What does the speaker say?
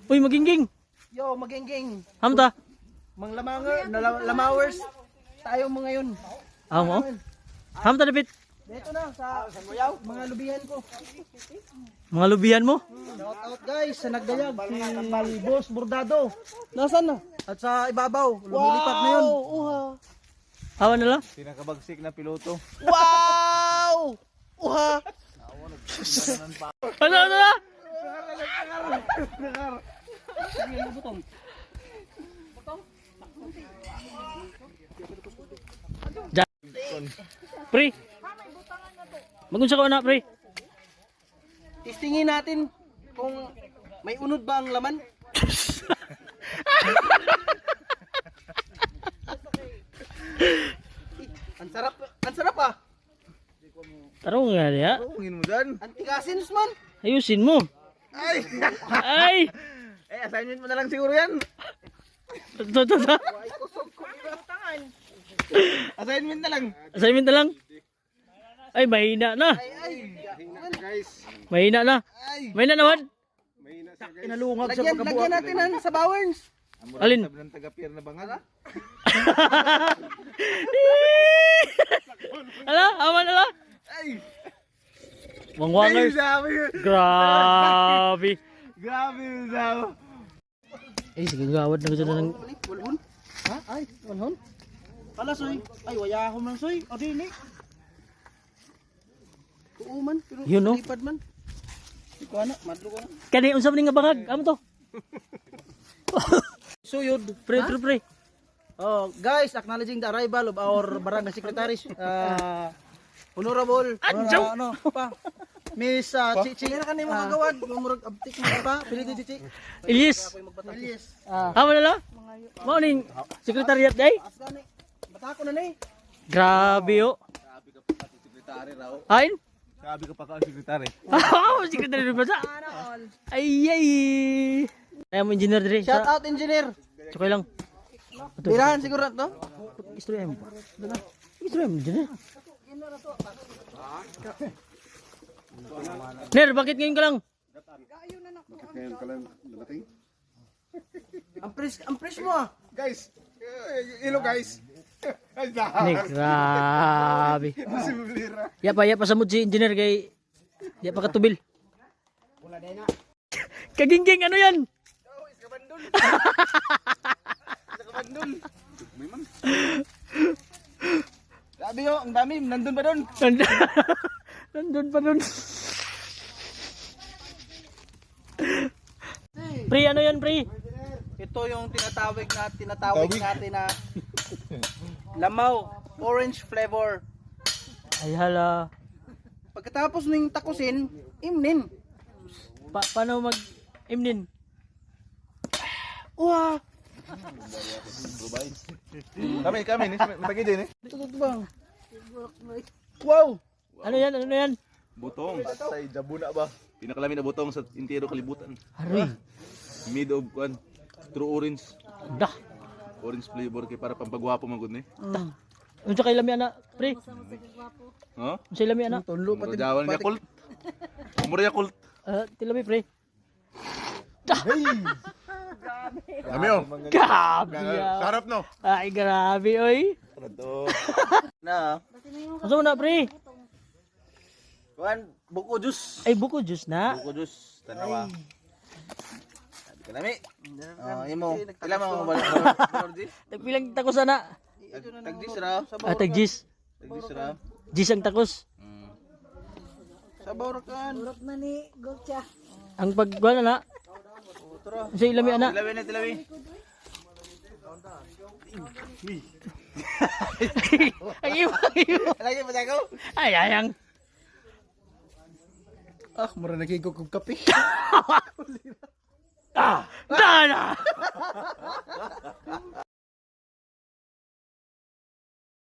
Uy, maginging. Yo, magengeng. Hamta. Mga lamawers. Tayo mo ngayon. Mo. Hamta dapit. Dito na sa mga lubihan ko. Mga lubihan mo. Shout out guys sa nagdayag si Boss Bordado. Nasaan na? At sa ibabaw, lumilipad na yun. Hawa nila. Pinakabagsik na piloto. Wow! Uha! Ano na? Pre. Magunsa ka na, pre. Testingin natin kung may unod ba ang laman. Ang sarap ah. Tarong nga niya. Ungin mo dyan. Ang tigasin, man. Ayusin mo. Ay! Ay! Assignment mo na lang siguro yan. Ito. Assignment na lang. Assignment na lang. Ay, mahina na. Guys. Mahina na. Mahina naman. Inalungag sa pagkabuhat. Lagyan natin sa Bowerns. Alin? Sabi ng taga-pier na bangal. Ala, aman ala. Ay! Wangwangers. Sabi yun. Grabe. Grabe yun sabi. Eh, sige gawad na gusto na ng... Walhon? Ha? Ay, walhon? Pala, soy. Ay, wayahon man, soy. O, di, ni. Oo man, pero Yun, no? lipad man. Ikaw na, madlo ko na. Kani, unsam ni nga bangag. Amo to. Suyod. Pre. Oh, guys, acknowledging the arrival of our barangay secretary, Honorable, Miss Chichi. Ano ka na yung magagawad? Mumurag abtik mo pa, pili di Chichi. Ilyes. Ilyes. Amo na la. Mao ning secretariat day. Asgani. Bata ko na ni. Grabe yo. Sabi ka pa si sekretary raw. Ain? Sabi ka pa ka sekretary. Oh, secretary ba sa? Ay. Ay mo engineer dire. Shout out engineer. Tsukay lang. Birahan siguro to. Istorya mo. Istorya mo engineer. Ner, bakit ngayon ka lang? Ang pres mo ah. Guys! Ilo guys! Ay, Ni grabe. Yapa sa mood si engineer kay yapa katubil. Kagingging ano yan? Kabandol! May man. Sabi yo, ang dami, nandun ba doon? Nandun pa dun. Pre, ano yan, pre? Ito yung tinatawag natin na lamaw, orange flavor. Ay hala. Pagkatapos ng takusin, imnin. Paano mag-imnin? Uwa! Kami, matagi din eh. Ito bang? Wow! Ano yan? Butong. Say, jabuna ba? Pinakalamin na butong sa intero kalibutan. Aroy. Mid of one, true orange. Dah. Orange flavor kay para pampagwapo man gud ni. Unsa kay lami ana, pre? Ha? Unsa lami ana? Tunlo Pati jawan ka kult. Umur ya kult. Tilami, pre. Kami oh. Grabe. Sarap no. Ay, grabe, oy. Ano Na, Unsa na, pre? kuan, buko juice. Ay, buko juice na. Buko juice tanawa. Sabi ka nami. Imo, Ilan mo balik. Tagpilang takos ana. Tagdis ra. Tag-jis. Tagdis ra. Jis ang takos. Sabaw ra kan. Ang pagkuha na. Unsa ilami ana? Tilawi. Ang iyo. Lagi pa ako. Ay, ayang. Ah, mura nagigog kog kape. Dana!